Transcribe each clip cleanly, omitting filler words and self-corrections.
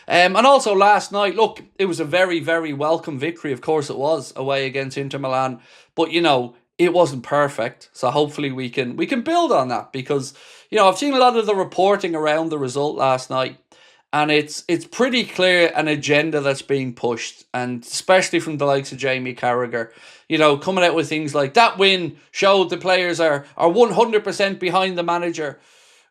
And also last night, look, it was a very, very welcome victory. Of course it was, away against Inter Milan. But, it wasn't perfect. So hopefully we can build on that because, I've seen a lot of the reporting around the result last night. And it's pretty clear an agenda that's being pushed, and especially from the likes of Jamie Carragher, coming out with things like that win showed the players are 100% behind the manager.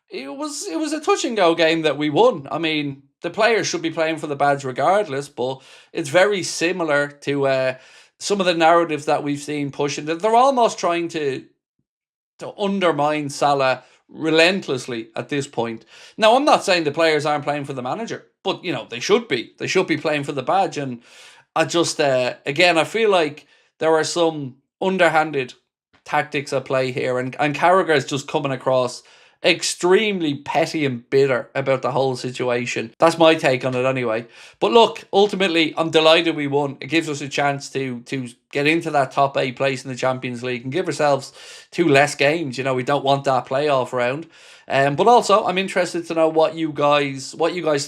It was a touch and go game that we won. I mean, the players should be playing for the badge regardless, but it's very similar to some of the narratives that we've seen pushing. They're almost trying to undermine Salah relentlessly at this point. Now, I'm not saying the players aren't playing for the manager, but they should be. They should be playing for the badge. And I just again, I feel like there are some underhanded tactics at play here, and Carragher is just coming across extremely petty and bitter about the whole situation. That's my take on it anyway. But look, ultimately, I'm delighted we won. It gives us a chance to get into that top 8 place in the Champions League and give ourselves 2 less games. We don't want that playoff round. But also, I'm interested to know what you guys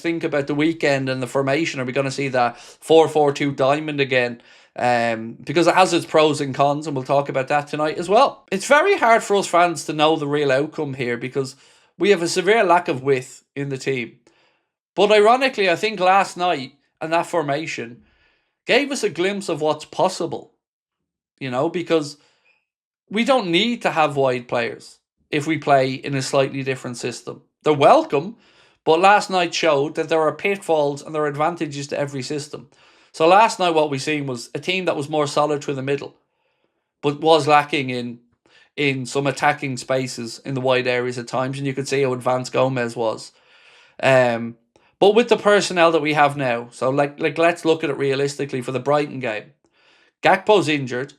think about the weekend and the formation. Are we going to see that 4-4-2 diamond again? Because it has its pros and cons, and we'll talk about that tonight as well. It's very hard for us fans to know the real outcome here because we have a severe lack of width in the team. But ironically, I think last night and that formation gave us a glimpse of what's possible, because we don't need to have wide players if we play in a slightly different system. They're welcome, but last night showed that there are pitfalls and there are advantages to every system. So last night what we seen was a team that was more solid through the middle, but was lacking in some attacking spaces in the wide areas at times, and you could see how advanced Gomez was. But with the personnel that we have now, so like let's look at it realistically for the Brighton game. Gakpo's injured.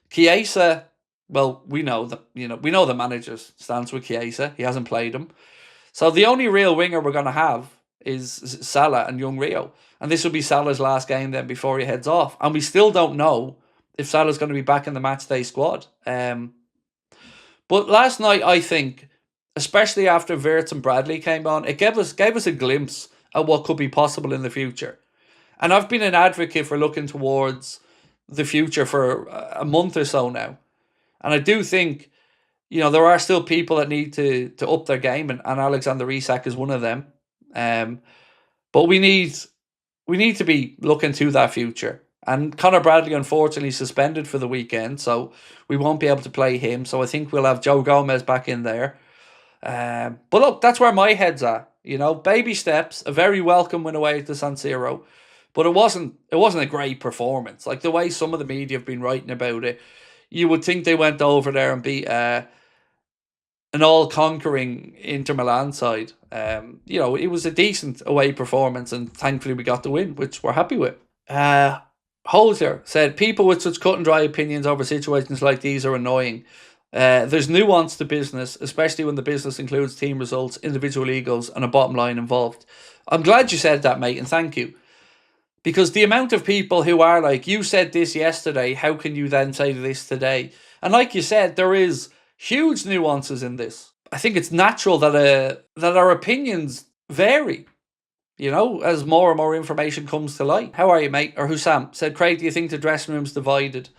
Chiesa, well, we know the manager's stance with Chiesa. He hasn't played him. So the only real winger we're going to have is Salah and young Rio. And this will be Salah's last game then before he heads off. And we still don't know if Salah's going to be back in the matchday squad. But last night, I think, especially after Wirtz and Bradley came on, it gave us a glimpse at what could be possible in the future. And I've been an advocate for looking towards the future for a month or so now. And I do think, there are still people that need to up their game, and Alexander Isak is one of them. But we need to be looking to that future. And Conor Bradley, unfortunately, suspended for the weekend, so we won't be able to play him. So I think we'll have Joe Gomez back in there. But look, that's where my head's at. Baby steps, a very welcome win away to San Siro. But it wasn't a great performance. Like the way some of the media have been writing about it, you would think they went over there and beat an all-conquering Inter Milan side. It was a decent away performance, and thankfully we got the win, which we're happy with. Holzer said, people with such cut and dry opinions over situations like these are annoying. There's nuance to business, especially when the business includes team results, individual egos, and a bottom line involved. I'm glad you said that, mate, and thank you. Because the amount of people who are like, you said this yesterday, how can you then say this today? And like you said, there is huge nuances in this. I think it's natural that our opinions vary, as more and more information comes to light. How are you, mate? Or Hussam said, Craig, do you think the dressing room's divided?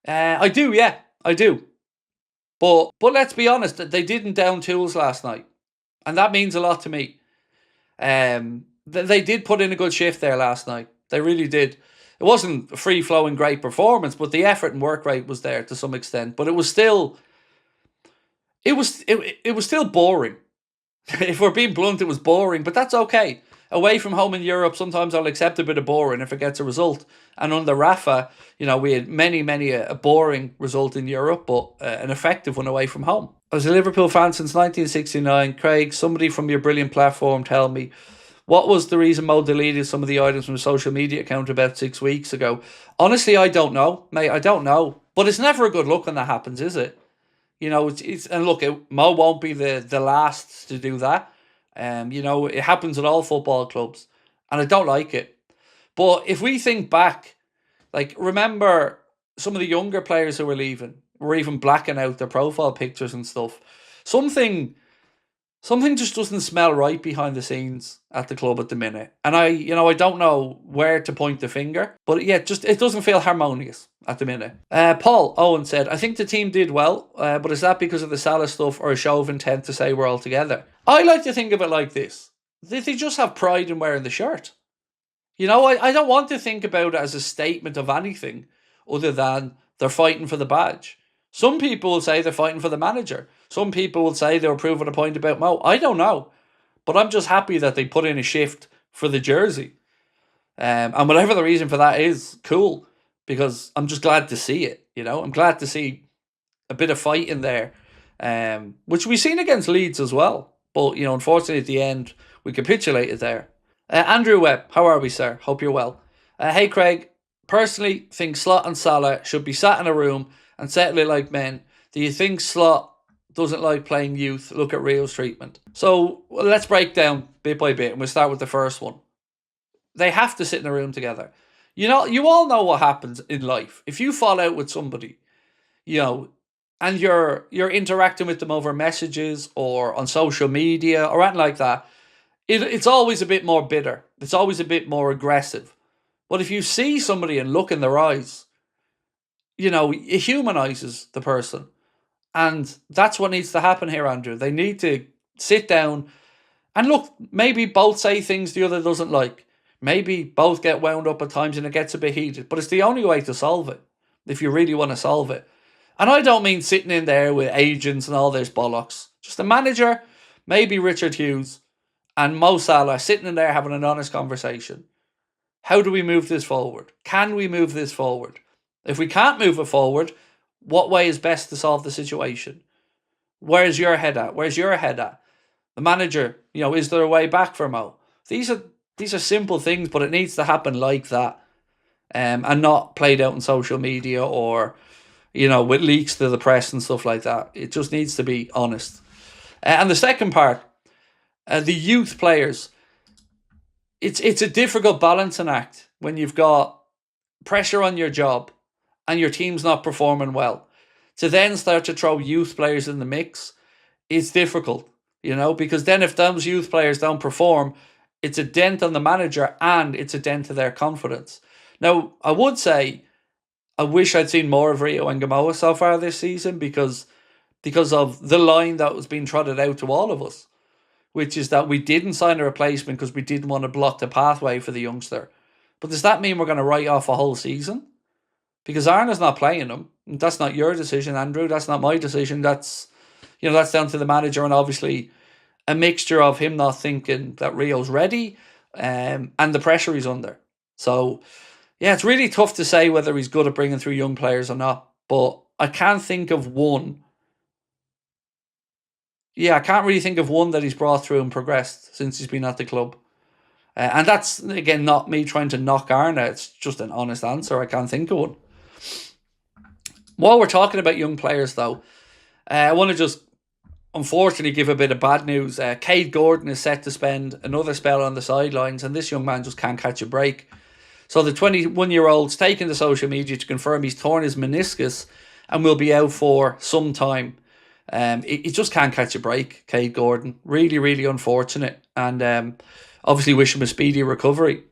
I do, yeah, I do. But let's be honest, they didn't down tools last night. And that means a lot to me. They did put in a good shift there last night. They really did. It wasn't a free-flowing great performance, but the effort and work rate was there to some extent. But it was still... It was still boring. If we're being blunt, it was boring, but that's okay. Away from home in Europe, sometimes I'll accept a bit of boring if it gets a result. And under Rafa, we had many a boring result in Europe, but an effective one away from home. I was a Liverpool fan since 1969. Craig, somebody from your brilliant platform tell me, what was the reason Mo deleted some of the items from a social media account about 6 weeks ago? Honestly, I don't know, mate. I don't know. But it's never a good look when that happens, is it? It's and look, Mo won't be the last to do that. It happens at all football clubs, and I don't like it. But if we think back, like remember some of the younger players who were leaving were even blacking out their profile pictures and stuff. Something Something just doesn't smell right behind the scenes at the club at the minute. And I don't know where to point the finger, but yeah, just it doesn't feel harmonious at the minute. Paul Owen said, I think the team did well, but is that because of the Salah stuff or a show of intent to say we're all together? I like to think of it like this. They just have pride in wearing the shirt. I don't want to think about it as a statement of anything other than they're fighting for the badge. Some people will say they're fighting for the manager. Some people will say they were proving a point about Mo. I don't know. But I'm just happy that they put in a shift for the jersey. And whatever the reason for that is, cool. Because I'm just glad to see it. I'm glad to see a bit of fight in there. Which we've seen against Leeds as well. But, unfortunately at the end, we capitulated there. Andrew Webb, how are we, sir? Hope you're well. Hey, Craig. Personally, think Slot and Salah should be sat in a room and settle it like men. Do you think Slot doesn't like playing youth? Look at Rio's treatment. So let's break down bit by bit, and we'll start with the first one. They have to sit in a room together. You all know what happens in life. If you fall out with somebody, and you're interacting with them over messages or on social media or anything like that, it's always a bit more bitter. It's always a bit more aggressive. But if you see somebody and look in their eyes, it humanizes the person. And that's what needs to happen here, Andrew. They need to sit down and look, maybe both say things the other doesn't like. Maybe both get wound up at times and it gets a bit heated. But it's the only way to solve it, if you really want to solve it. And I don't mean sitting in there with agents and all this bollocks. Just a manager, maybe Richard Hughes, and Mo Salah sitting in there having an honest conversation. How do we move this forward? Can we move this forward? If we can't move it forward, what way is best to solve the situation? Where's your head at? Where's your head at? The manager, is there a way back for Mo? These are simple things, but it needs to happen like that. And not played out on social media or, with leaks to the press and stuff like that. It just needs to be honest. And the second part, the youth players. It's a difficult balancing act when you've got pressure on your job and your team's not performing well. To then start to throw youth players in the mix, it's difficult, because then if those youth players don't perform, it's a dent on the manager and it's a dent to their confidence. Now, I would say I wish I'd seen more of Rio and Gamoa so far this season because of the line that was being trotted out to all of us, which is that we didn't sign a replacement because we didn't want to block the pathway for the youngster. But does that mean we're going to write off a whole season? Because Arna's not playing him. That's not your decision, Andrew. That's not my decision. That's down to the manager, and obviously a mixture of him not thinking that Rio's ready and the pressure he's under. So, yeah, it's really tough to say whether he's good at bringing through young players or not. But I can't think of one. Yeah, I can't really think of one that he's brought through and progressed since he's been at the club. And that's, again, not me trying to knock Arna. It's just an honest answer. I can't think of one. While we're talking about young players, though, I want to just, unfortunately, give a bit of bad news. Craig Houlden is set to spend another spell on the sidelines, and this young man just can't catch a break. So the 21-year-old's taken to social media to confirm he's torn his meniscus and will be out for some time. He just can't catch a break, Craig Houlden. Really, really unfortunate. And obviously wish him a speedy recovery.